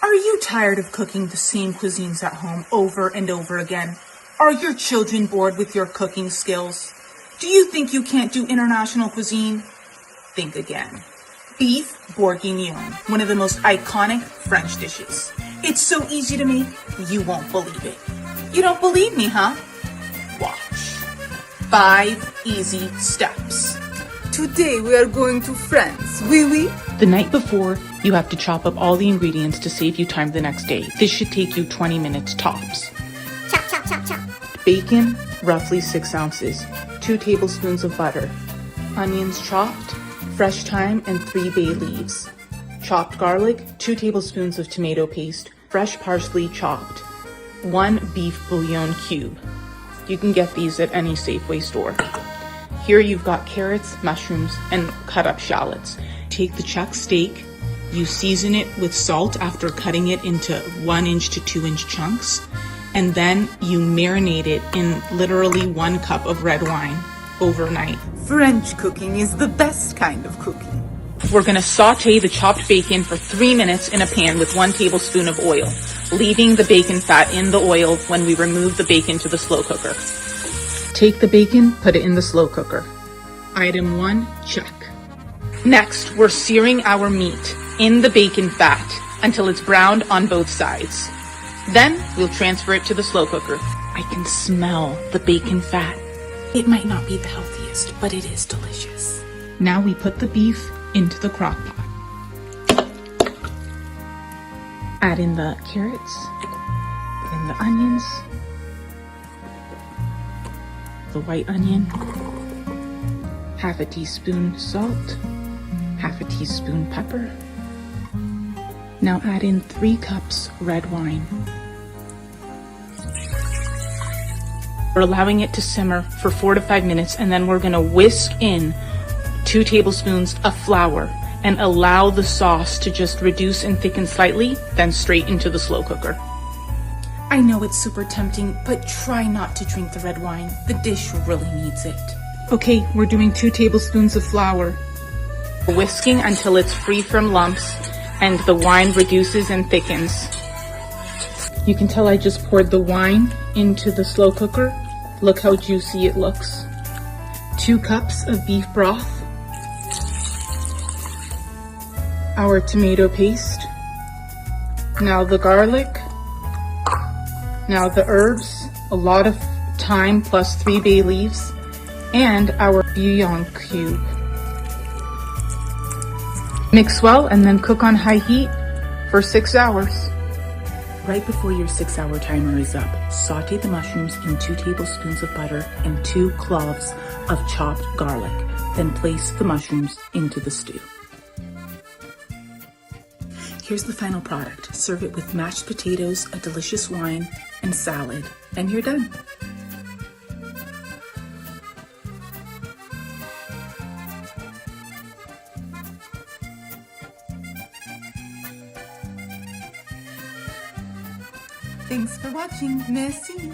Are you tired of cooking the same cuisines at home over and over again? Are your children bored with your cooking skills? Do you think you can't do international cuisine? Think again. Beef bourguignon, one of the most iconic French dishes. It's so easy to make, you won't believe it. You don't believe me, huh? Watch. 5 easy steps. Today we are going to France, oui oui? The night before, you have to chop up all the ingredients to save you time the next day. This should take you 20 minutes tops. Chop, chop, chop, chop. Bacon, roughly 6 ounces. 2 tablespoons of butter. Onions chopped. Fresh thyme and 3 bay leaves. Chopped garlic, 2 tablespoons of tomato paste. Fresh parsley chopped. 1 beef bouillon cube. You can get these at any Safeway store. Here you've got carrots, mushrooms, and cut up shallots. Take the chuck steak. You season it with salt after cutting it into 1 inch to 2 inch chunks. And then you marinate it in literally 1 cup of red wine overnight. French cooking is the best kind of cooking. We're gonna saute the chopped bacon for 3 minutes in a pan with 1 tablespoon of oil, leaving the bacon fat in the oil when we remove the bacon to the slow cooker. Take the bacon, put it in the slow cooker. Item 1, check. Next, we're searing our meat in the bacon fat until it's browned on both sides. Then we'll transfer it to the slow cooker. I can smell the bacon fat. It might not be the healthiest, but it is delicious. Now we put the beef into the crock pot. Add in the carrots, then the onions, the white onion, half a teaspoon salt, half a teaspoon pepper. Now add in 3 cups red wine. We're allowing it to simmer for 4 to 5 minutes, and then we're gonna whisk in 2 tablespoons of flour and allow the sauce to just reduce and thicken slightly, then straight into the slow cooker. I know it's super tempting, but try not to drink the red wine. The dish really needs it. Okay, we're doing 2 tablespoons of flour. Whisking until it's free from lumps and the wine reduces and thickens. You can tell I just poured the wine into the slow cooker. Look how juicy it looks. 2 cups of beef broth. Our tomato paste. Now the garlic. Now the herbs, a lot of thyme plus 3 bay leaves, and our bouillon cube. Mix well and then cook on high heat for 6 hours. Right before your 6-hour timer is up, saute the mushrooms in 2 tablespoons of butter and 2 cloves of chopped garlic. Then place the mushrooms into the stew. Here's the final product. Serve it with mashed potatoes, a delicious wine, and salad, and you're done. Thanks for watching. Merci.